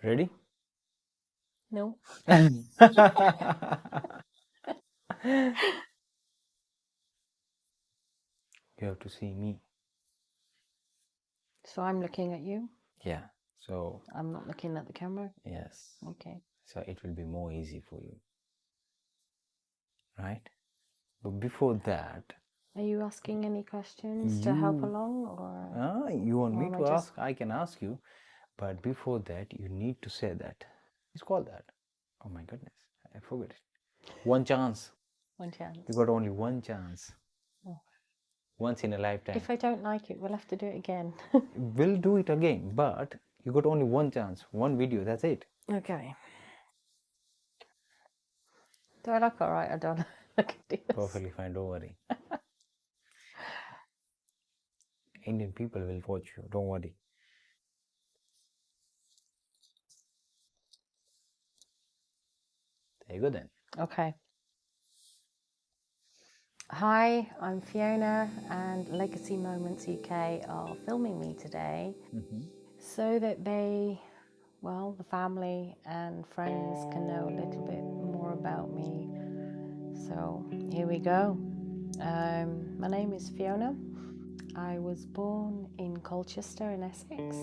Ready? No. You have to see me. So I'm looking at you. Yeah. So, I'm not looking at the camera. yes. Okay. So it will be more easy for you. Right? But before that, Are you asking any questions to help along, or you want me am I to just... ask? I can ask you. But before that, you need to say that. It's called that. Oh my goodness. I forgot it. One chance. one chance? You got only one chance. Oh. Once in a lifetime. If I don't like it, we'll have to do it again. We'll do it again, but you got only one chance, one video, that's it. Okay. Do I look alright? I don't look at this. Perfectly fine, don't worry. Indian people will watch you, don't worry. There you go then. Okay. Hi, I'm Fiona, and Legacy Moments UK are filming me today so that they, well, the family and friends can know a little bit more about me. So here we go. My name is Fiona. I was born in Colchester in Essex.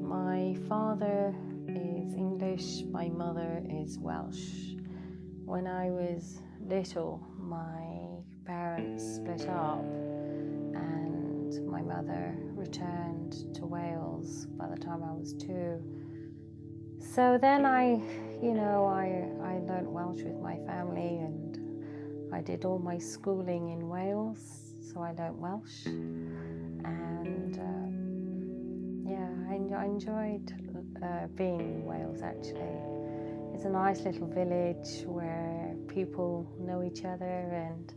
My father is English, my mother is Welsh. When I was little, my parents split up and my mother returned to Wales by the time I was 2. So then I learnt Welsh with my family, and I did all my schooling in Wales, so I learnt Welsh. And I enjoyed being in Wales actually. It's a nice little village where people know each other, and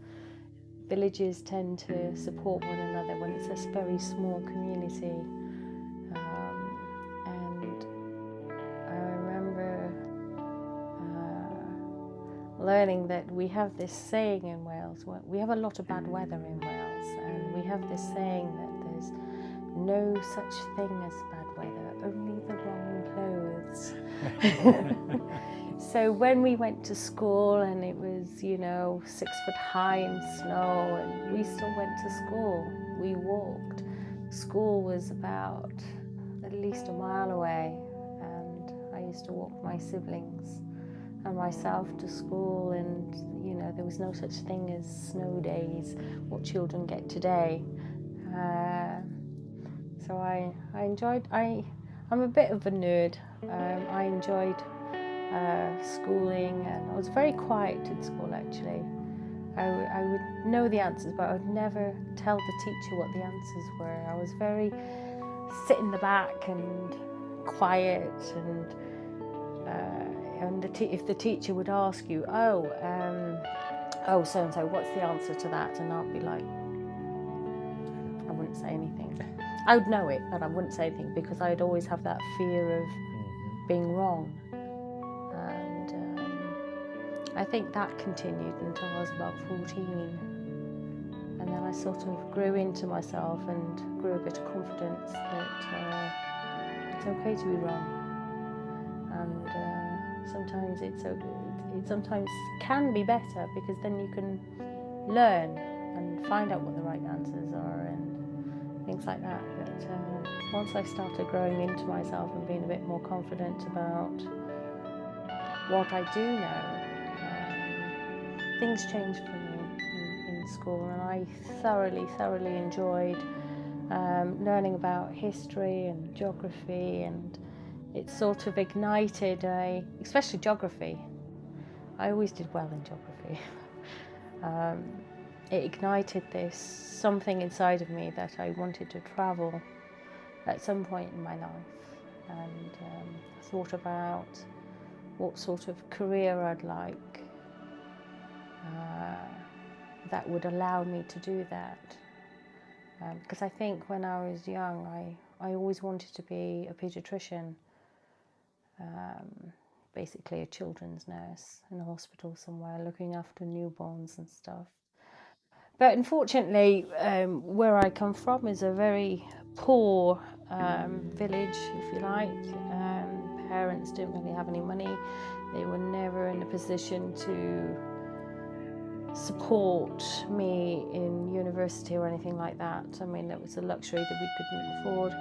villages tend to support one another when it's a very small community. And I remember learning that we have this saying in Wales. We have a lot of bad weather in Wales, and we have this saying that there's no such thing as bad weather, only the wrong clothes. So when we went to school and it was, 6 foot high in snow, and we still went to school, we walked. School was about at least a mile away, and I used to walk my siblings and myself to school, and there was no such thing as snow days, what children get today. So I'm a bit of a nerd. I enjoyed schooling, and I was very quiet in school actually. I would know the answers, but I would never tell the teacher what the answers were. I was very sit in the back and quiet, and if the teacher would ask you, oh so and so, what's the answer to that, and I'd be like, I wouldn't say anything. I would know it, but I wouldn't say anything because I'd always have that fear of being wrong. And I think that continued until I was about 14. And then I sort of grew into myself and grew a bit of confidence that it's okay to be wrong. And sometimes it sometimes can be better, because then you can learn and find out what the right answers are and things like that. But once I started growing into myself and being a bit more confident about what I do know, things changed for me in school, and I thoroughly enjoyed learning about history and geography, and it sort of ignited especially geography. I always did well in geography. It ignited this something inside of me that I wanted to travel at some point in my life, and thought about what sort of career I'd like that would allow me to do that. Because I think when I was young, I always wanted to be a paediatrician, basically a children's nurse in a hospital somewhere, looking after newborns and stuff. But unfortunately, where I come from is a very poor village, if you like. parents didn't really have any money. They were never in a position to support me in university or anything like that. I mean, it was a luxury that we couldn't afford.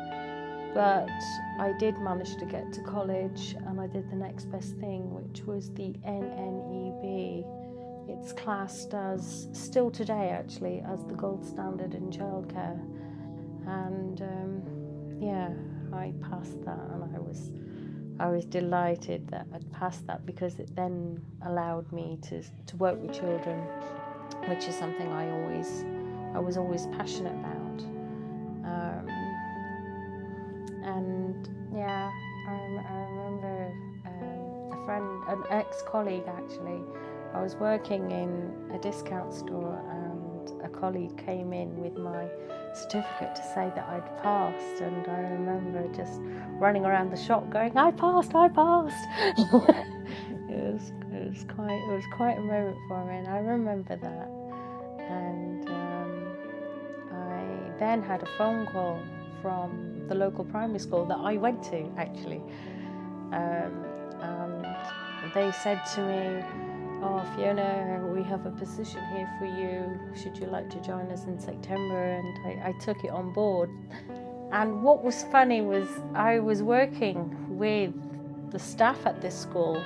But I did manage to get to college, and I did the next best thing, which was the NNEB. It's classed as, still today actually, as the gold standard in childcare. And yeah, I passed that, and I was delighted that I'd passed that, because it then allowed me to work with children, which is something I was always passionate about. And yeah, I remember a friend, an ex-colleague actually. I was working in a discount store, and a colleague came in with my certificate to say that I'd passed, and I remember just running around the shop going, I passed, I passed. It was quite a moment for me, and I remember that. And I then had a phone call from the local primary school that I went to actually, and they said to me, oh, Fiona, we have a position here for you, should you like to join us in September? And I took it on board. And what was funny was I was working with the staff at this school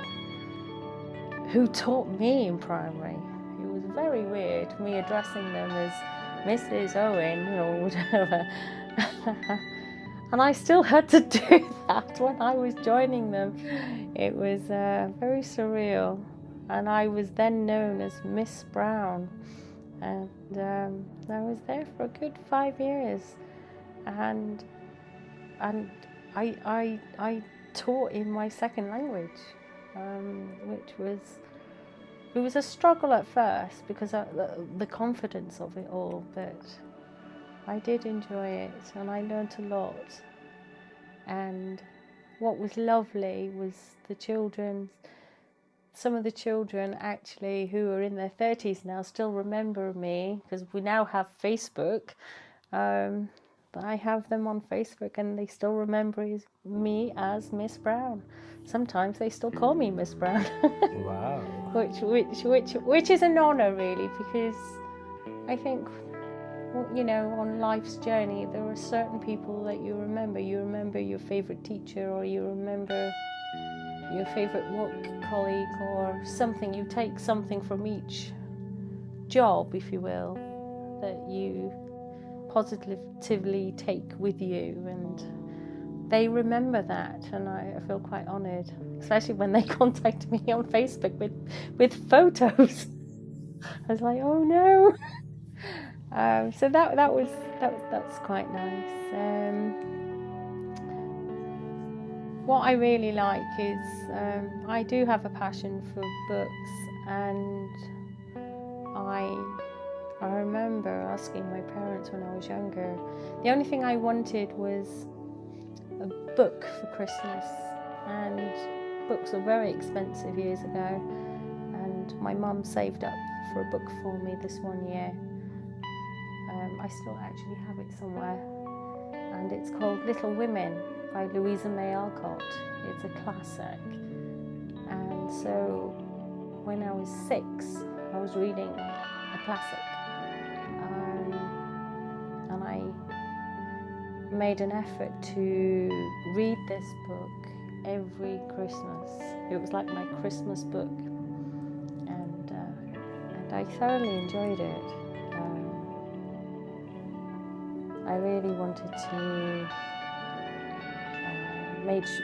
who taught me in primary. It was very weird, me addressing them as Mrs. Owen or whatever. And I still had to do that when I was joining them. It was very surreal. And I was then known as Miss Brown. And I was there for a good 5 years. And I taught in my second language, which it was a struggle at first because of the confidence of it all, but I did enjoy it and I learnt a lot. And what was lovely was the children. Some of the children actually who are in their 30s now still remember me, because we now have Facebook. But I have them on Facebook and they still remember me as Miss Brown. Sometimes they still call me Miss Brown. Wow. which is an honour really, because I think, you know, on life's journey there are certain people that you remember. You remember your favourite teacher, or you remember your favourite work colleague, or something. You take something from each job, if you will, that you positively take with you, and they remember that, and I feel quite honoured, especially when they contact me on Facebook with photos. I was like, oh no. So that's quite nice. What I really like is I do have a passion for books, and I remember asking my parents when I was younger. The only thing I wanted was a book for Christmas, and books were very expensive years ago, and my mum saved up for a book for me this one year. I still actually have it somewhere, and it's called Little Women by Louisa May Alcott. It's a classic, and so when I was 6 I was reading a classic, and I made an effort to read this book every Christmas. It was like my Christmas book, and I thoroughly enjoyed it. I really wanted to.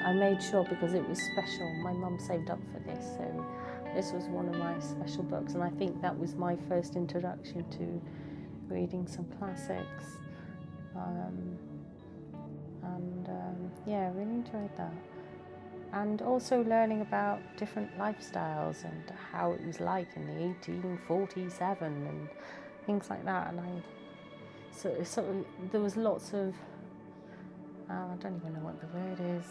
I made sure, because it was special. My mum saved up for this, so this was one of my special books, and I think that was my first introduction to reading some classics. Yeah, I really enjoyed that. And also learning about different lifestyles and how it was like in the 1847 and things like that. And so there was lots of, I don't even know what the word is.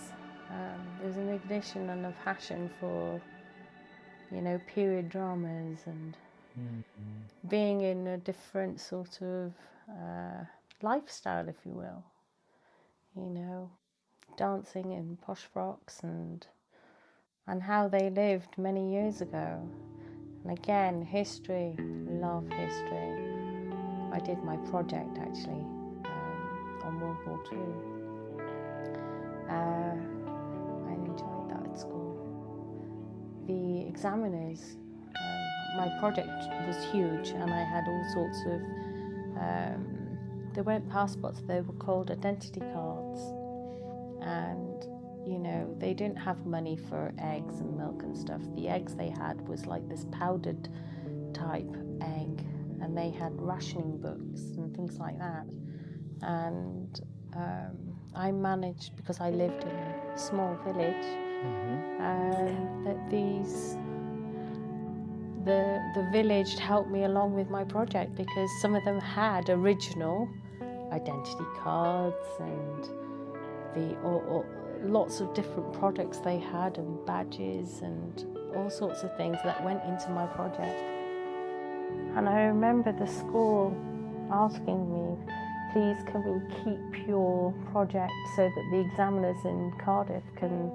There was an ignition and a passion for, you know, period dramas and being in a different sort of lifestyle, if you will. You know, dancing in posh frocks and and how they lived many years ago. And again, history, love history. I did my project actually on World War II. I enjoyed that at school. The examiners, my project was huge, and I had all sorts of, they weren't passports, they were called identity cards. And, you know, they didn't have money for eggs and milk and stuff. The eggs they had was like this powdered type egg, and they had rationing books and things like that. And I managed, because I lived in a small village, that the village helped me along with my project, because some of them had original identity cards and lots of different products they had, and badges and all sorts of things that went into my project. And I remember the school asking me, please can we keep your project so that the examiners in Cardiff can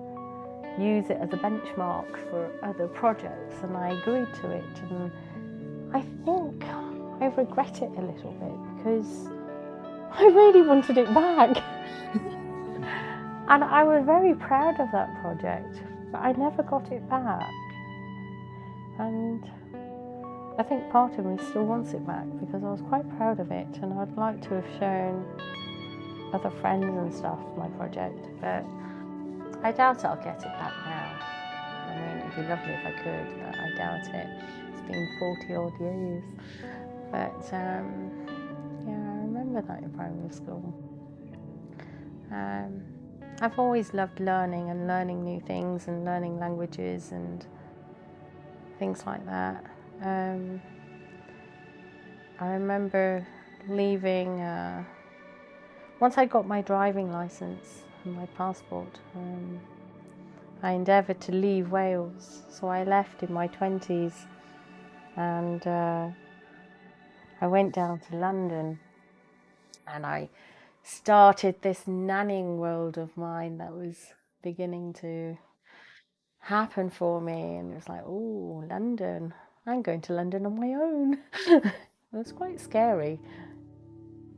use it as a benchmark for other projects, and I agreed to it. And I think I regret it a little bit, because I really wanted it back. And I was very proud of that project, but I never got it back. And I think part of me still wants it back, because I was quite proud of it, and I'd like to have shown other friends and stuff my project, but I doubt I'll get it back now. I mean, it'd be lovely if I could, but I doubt it. It's been 40 odd years. But yeah, I remember that in primary school. I've always loved learning and learning new things and learning languages and things like that. I remember leaving, once I got my driving licence and my passport, I endeavoured to leave Wales. So I left in my 20s, and I went down to London, and I started this nannying world of mine that was beginning to happen for me. And it was like, oh, London, I'm going to London on my own. It was quite scary,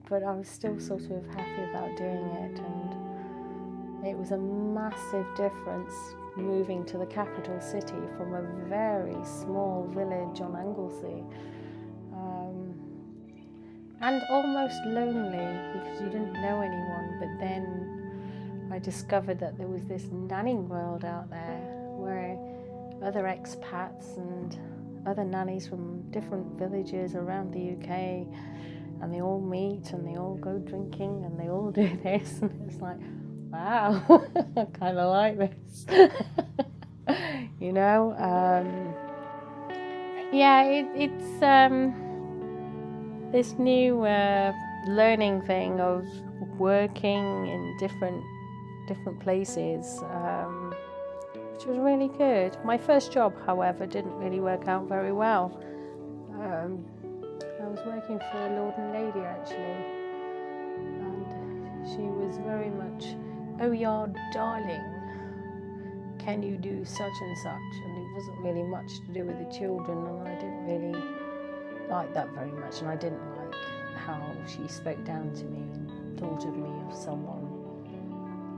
but I was still sort of happy about doing it. And it was a massive difference moving to the capital city from a very small village on Anglesey. And almost lonely, because you didn't know anyone. But then I discovered that there was this nannying world out there, where other expats and other nannies from different villages around the UK, and they all meet and they all go drinking and they all do this, and it's like, wow, I kind of like this. You know, yeah, it's this new learning thing of working in different places, which was really good. My first job, however, didn't really work out very well. I was working for a lord and lady, actually, and she was very much, oh yeah, darling, can you do such and such? And it wasn't really much to do with the children, and I didn't really like that very much, and I didn't like how she spoke down to me and thought of me as someone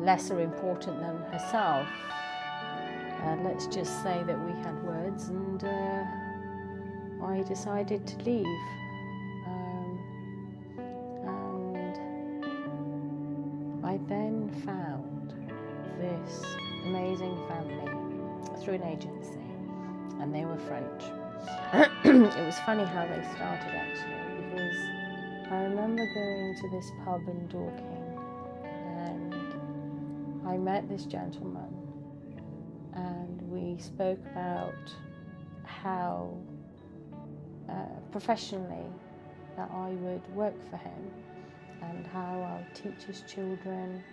lesser important than herself. Let's just say that we had words, and I decided to leave. And I then found this amazing family through an agency, and they were French. It was funny how they started, actually, because I remember going to this pub in Dorking, and I met this gentleman, and we spoke about how professionally that I would work for him, and how I'll teach his children,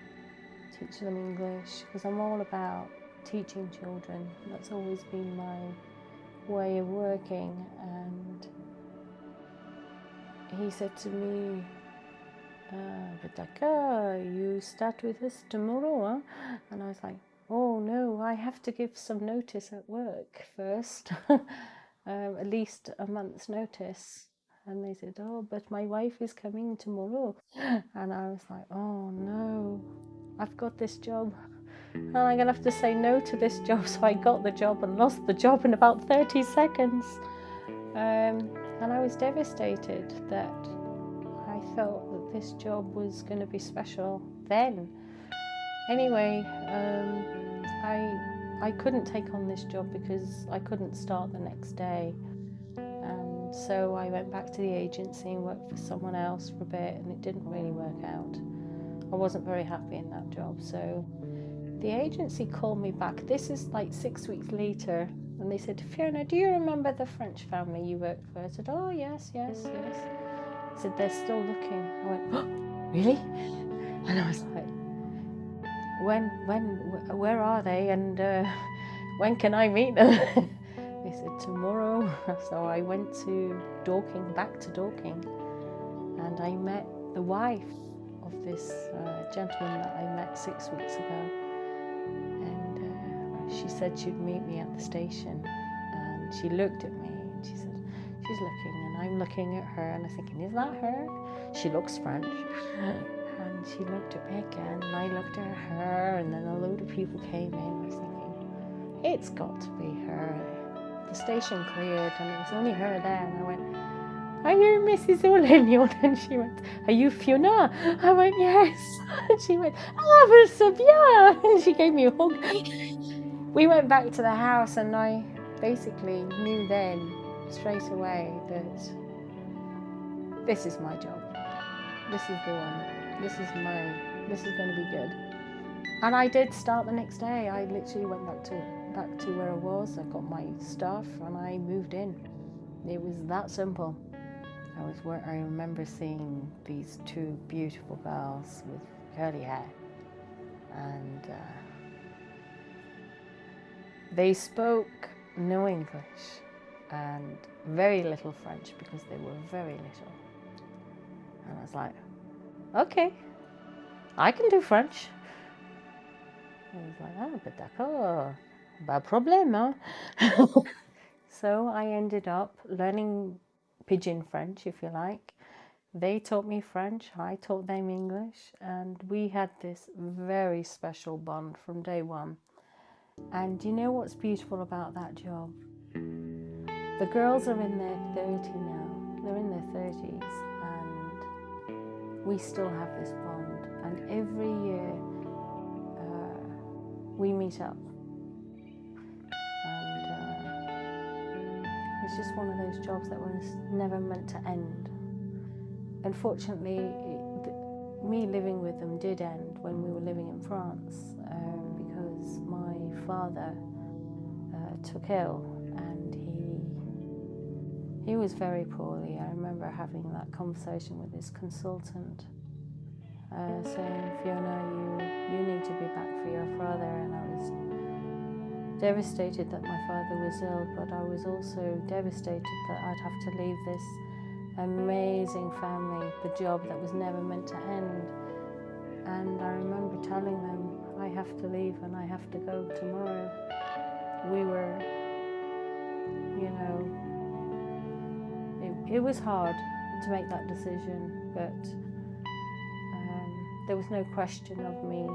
teach them English, because I'm all about teaching children. That's always been my way of working. And he said to me, Rebecca, you start with us tomorrow, huh? And I was like, oh no, I have to give some notice at work first, at least a month's notice. And they said, oh, but my wife is coming tomorrow. And I was like, oh no, I've got this job and I'm going to have to say no to this job. So I got the job and lost the job in about 30 seconds. And I was devastated that I felt that this job was going to be special then. Anyway, I couldn't take on this job because I couldn't start the next day. And so I went back to the agency and worked for someone else for a bit, and it didn't really work out. I wasn't very happy in that job. So the agency called me back. This is like 6 weeks later. And they said, Fiona, do you remember the French family you worked for? I said, oh, yes. I said, they're still looking. I went, oh, really? And I was like, where are they? And when can I meet them? They said, tomorrow. So I went to Dorking, back to Dorking. And I met the wife of this gentleman that I met 6 weeks ago. And she said she'd meet me at the station. And she looked at me and she said, she's looking, and I'm looking at her and I'm thinking, is that her? She looks French. And she looked at me again and I looked at her, and then a load of people came in. I was thinking, it's got to be her. The station cleared and it was only her there, and I went, are you Mrs. O'Lenion? And she went, are you Fiona? I went, yes. And she went, oh, c'est bien. And she gave me a hug. We went back to the house and I basically knew then straight away that this is my job. This is the one. This is going to be good. And I did start the next day. I literally went back to where I was. I got my stuff and I moved in. It was that simple. I remember seeing these two beautiful girls with curly hair, and they spoke no English and very little French because they were very little. And I was like, okay, I can do French. I was like, ah, but d'accord, pas problème, hein? So I ended up learning pidgin French, if you like. They taught me French, I taught them English, and we had this very special bond from day one. And you know what's beautiful about that job? The girls are in their 30 now. They're in their 30s, and we still have this bond. And every year we meet up. And it's just one of those jobs that was never meant to end. Unfortunately, me living with them did end when we were living in France, because my father took ill and he was very poorly. I remember having that conversation with his consultant, saying, Fiona, you need to be back for your father. And I was devastated that my father was ill, but I was also devastated that I'd have to leave this amazing family, the job that was never meant to end. And I remember telling them, I have to leave and I have to go tomorrow. We were, it was hard to make that decision, but there was no question of me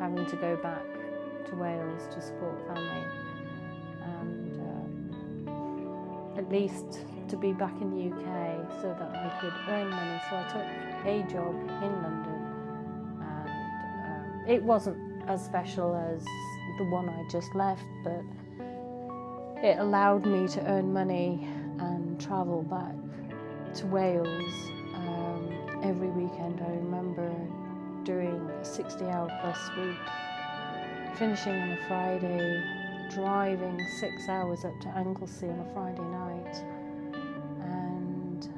having to go back to Wales to support family, and at least to be back in the UK so that I could earn money. So I took a job in London, and it wasn't as special as the one I just left, but it allowed me to earn money and travel back to Wales every weekend. I remember doing a 60-hour plus week, finishing on a Friday, driving 6 hours up to Anglesey on a Friday night, and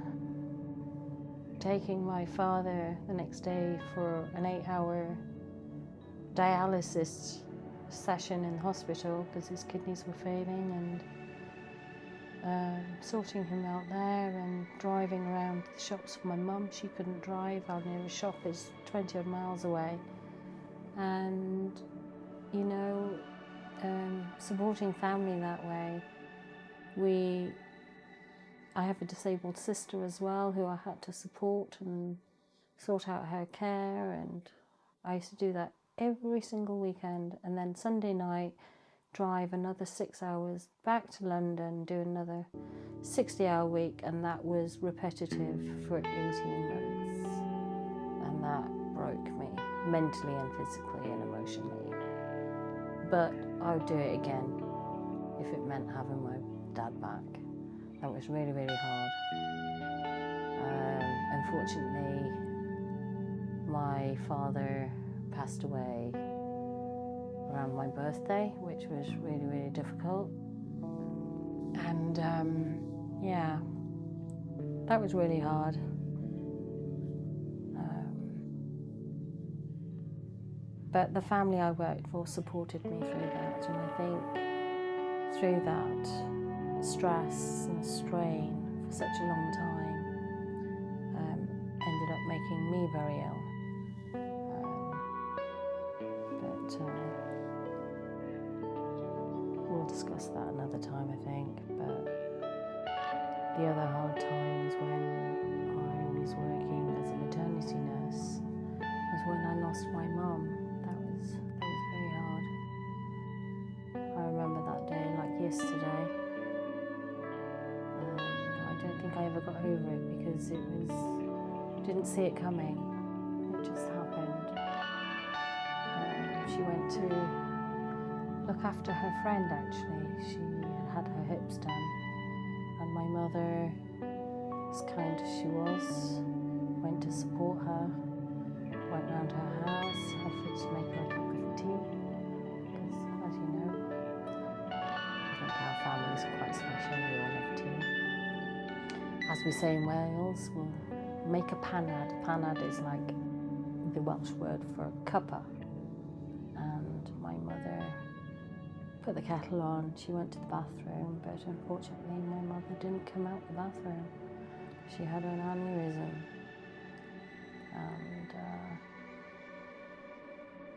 taking my father the next day for an 8-hour dialysis session in the hospital because his kidneys were failing, and sorting him out there and driving around the shops for my mum. She couldn't drive. Our nearest shop is 20 odd miles away. And you know, supporting family that way. I have a disabled sister as well who I had to support and sort out her care, and I used to do that every single weekend, and then Sunday night drive another 6 hours back to London, do another 60-hour week, and that was repetitive for 18 months, and that broke me mentally and physically and emotionally. But I would do it again if it meant having my dad back. That was really, really hard. Unfortunately, my father passed away around my birthday, which was really, really difficult. And yeah, that was really hard. But the family I worked for supported me through that, and I think through that stress and strain for such a long time ended up making me very ill. But we'll discuss that another time, I think. But the other hard time was when I was working as a maternity nurse, was when I lost my mum. That was very hard. I remember that day like yesterday. I don't think I ever got over it because didn't see it coming. It just happened. She went to look after her friend actually. She had her hips done, and my mother, as kind as she was, went to support her, went round her house, offered to make her a cup of tea, because as you know, I think our family is quite special, we all love tea. As we say in Wales, we'll make a panad. Panad is like the Welsh word for cuppa. And my mother put the kettle on, she went to the bathroom, but unfortunately my mother didn't come out the bathroom. She had an aneurysm, and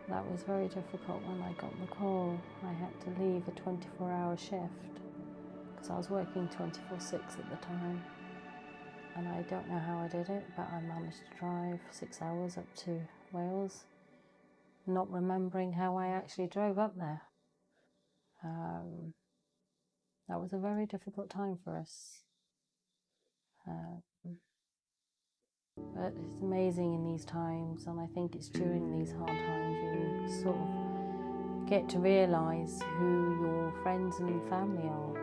that was very difficult when I got the call. I had to leave a 24-hour shift because I was working 24/6 at the time, and I don't know how I did it, but I managed to drive 6 hours up to Wales, not remembering how I actually drove up there. That was a very difficult time for us. But it's amazing in these times, and I think it's during these hard times you sort of get to realise who your friends and family are.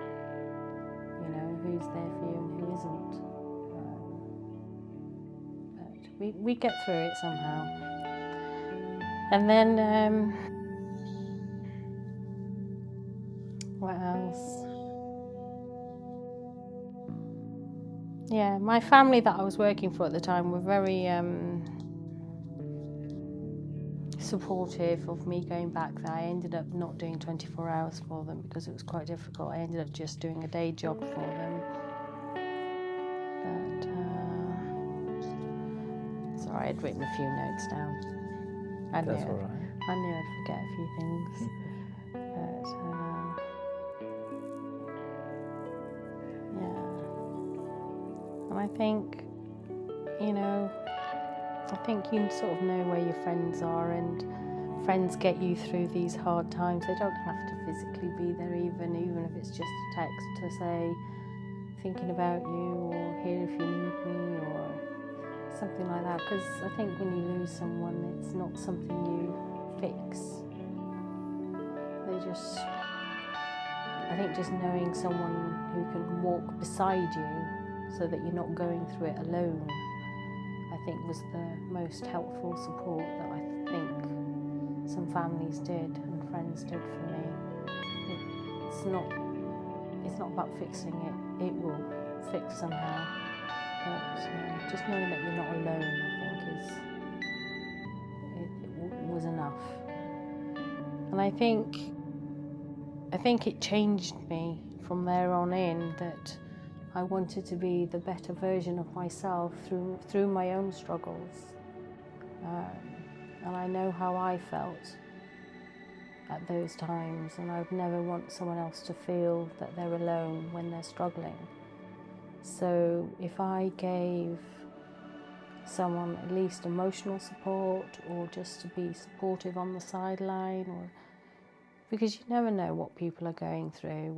You know, who's there for you and who isn't. But we get through it somehow. And then, what else? Yeah, my family that I was working for at the time were very supportive of me going back there. I ended up not doing 24 hours for them because it was quite difficult. I ended up just doing a day job for them. But, sorry, I'd written a few notes down. That's all right. I knew I'd forget a few things. But, yeah. And I think, you know, you sort of know where your friends are, and friends get you through these hard times. They don't have to physically be there, even if it's just a text to say, thinking about you, or here if you need me, or something like that. Because I think when you lose someone, it's not something you fix. I think just knowing someone who can walk beside you so that you're not going through it alone, I think was the most helpful support that I think some families did and friends did for me. It's not about fixing it. It will fix somehow. But just knowing that you're not alone, I think was enough. And I think it changed me from there on in, that I wanted to be the better version of myself through my own struggles. And I know how I felt at those times, and I would never want someone else to feel that they're alone when they're struggling. So if I gave someone at least emotional support, or just to be supportive on the sideline, or because you never know what people are going through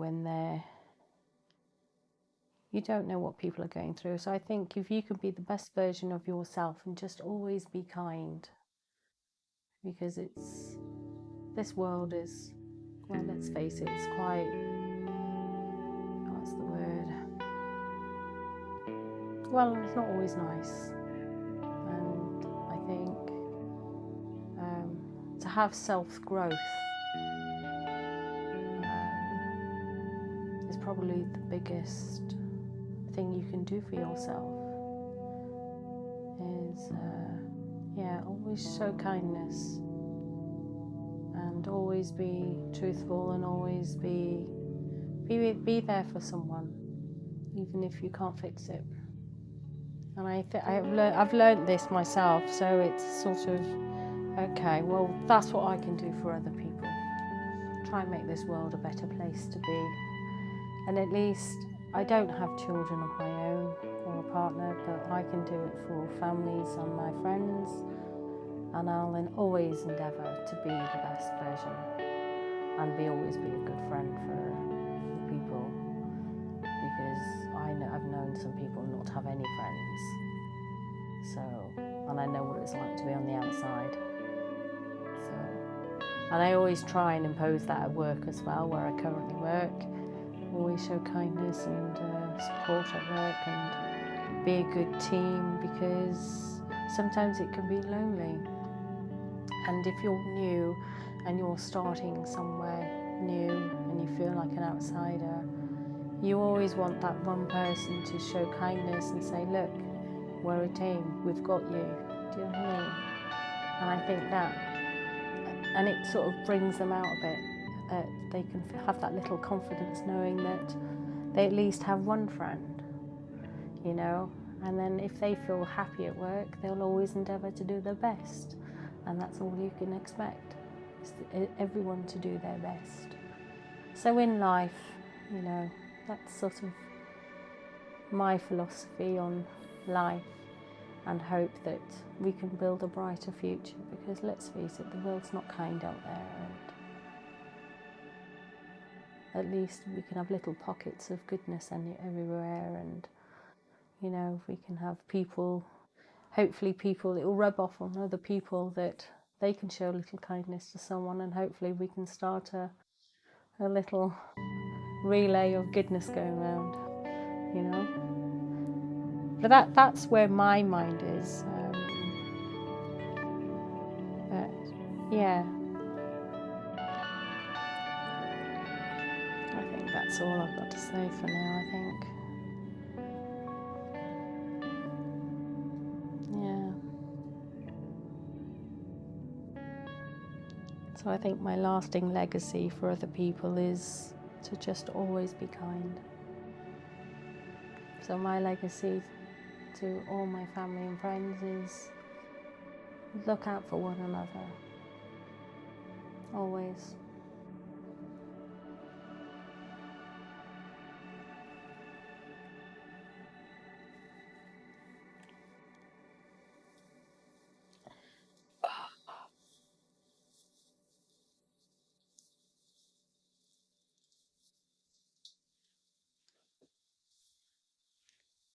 you don't know what people are going through. So I think if you could be the best version of yourself and just always be kind, because this world is, well, let's face it, it's quite, what's the word? Well, it's not always nice. And I think to have self-growth is probably the biggest thing you can do for yourself. Is always show kindness, and always be truthful, and always be there for someone, even if you can't fix it. And I've learned this myself, so it's sort of, okay, well, that's what I can do for other people. Try and make this world a better place to be. And at least I don't have children of my own or a partner, but I can do it for families and my friends, and I'll always endeavour to be the best version, and always be a good friend for people, because I've known some people not have any friends. So, and I know what it's like to be on the outside. So, and I always try and impose that at work as well, where I currently work. Always show kindness and support at work, and be a good team, because sometimes it can be lonely. And if you're new and you're starting somewhere new and you feel like an outsider, you always want that one person to show kindness and say, look, we're a team, we've got you. Do you know what I mean? And I think that, and it sort of brings them out a bit, that they can have that little confidence knowing that they at least have one friend, you know. And then if they feel happy at work, they'll always endeavour to do their best. And that's all you can expect, is everyone to do their best. So in life, you know, that's sort of my philosophy on life, and hope that we can build a brighter future, because let's face it, the world's not kind out there, and at least we can have little pockets of goodness everywhere. And you know, if we can have people, hopefully people, it will rub off on other people, that they can show a little kindness to someone, and hopefully we can start a little relay of goodness going around, you know. But that's where my mind is. But yeah, I think that's all I've got to say for now, I think. Yeah. So I think my lasting legacy for other people is to just always be kind. So my legacy to all my family and friends is look out for one another. Always.